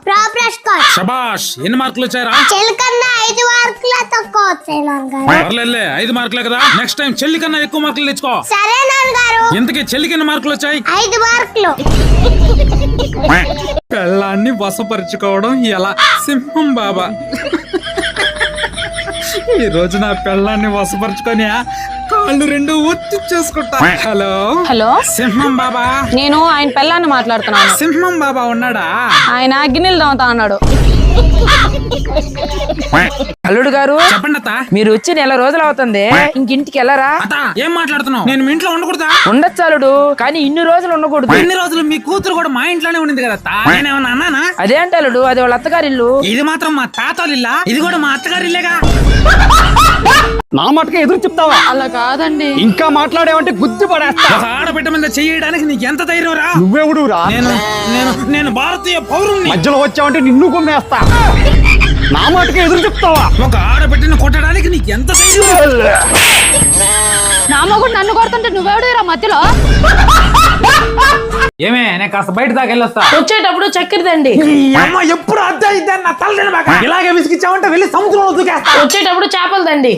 Progress card. శబాష్. ఎన్ని మార్కులు వచ్చారా? చెల్లి కన్నా 5 మార్కులు తక్కువ వచ్చాయి నాన్నగారు. పర్లేదులే, 5 మార్కులే కదా. నెక్స్ట్ టైం చెల్లి కన్నా ఎక్కువ మార్కులు తెచ్చుకో. సరే నాన్నగారు. ఇంతకీ చెల్లికి ఎన్ని మార్కులు వచ్చాయి? 5 మార్కులు. పెళ్ళాన్ని వశపరుచుకోవడం ఎలా? సింహం బాబా. ఈ రోజు నా పెళ్ళాన్ని వశపరుచుకొని కాళ్ళు 2 ఒత్తి చేసుకుంటా. హలో హలో, సింహం బాబా. నేను ఆయన పెళ్ళాన్ని మాట్లాడుతున్నాను. సింహం బాబా ఉన్నాడా? ఆయన గిన్నెలు దోమతా అన్నాడు. అల్లుడు గారు, చెప్పండి అత్త. మీరు వచ్చి నెల రోజులు అవుతుంది, ఇంకింటికి వెళ్ళరా? అత్త ఏం మాట్లాడుతున్నావు? నేను మీ ఇంట్లో ఉండకూడదా? ఉండొచ్చు అల్లుడు, కానీ ఇన్ని రోజులు ఉండకూడదు. ఎన్ని రోజులు? మీ కూతురు కూడా మా ఇంట్లోనే ఉండింది కదా అత్త. నేనేమన్నా అన్నానా? అదేంటి అల్లుడు, అది వాళ్ళ అత్తగారి ఇల్లు. ఇది మాత్రం మా తాతోళ్ళ ఇల్లా? ఇది కూడా మా అత్తగారి ఇల్లేగా. నా మటుకే ఎదురు చెప్తావా? అలా కాదండి. ఇంకా మాట్లాడేవంటే గుద్ది పడేస్తా. ఒక ఆడబిడ్డ మీద చేయడానికి నీకు ఎంత ధైర్యం రా? నువ్వెవడు రా? నేను నేను నేను భారతీయ పౌరుణ్ణి. మధ్యలో వచ్చావంటే నిన్ను కొమ్మేస్తా. నా మటుకే ఎదురు చెప్తావా? ఒక ఆడబిడ్డను కొట్టడానికి నీకు ఎంత ధైర్యం? నా మొగుడు నన్ను కొడుతుంటే నువ్వెవడురా మధ్యలో? ఏమే, నేను కాస్త బయట దాకా వెళ్ళొస్తా. వచ్చేటప్పుడు చక్కెర తండి. అమ్మ ఎప్పుడు అద్దె ఇద్దాన్ని నా తల్లిని బాగా ఇలాగే విసిగిచ్చావంటే వెళ్ళి సముద్రంలో దూకేస్తా. వచ్చేటప్పుడు చేపలు తండి.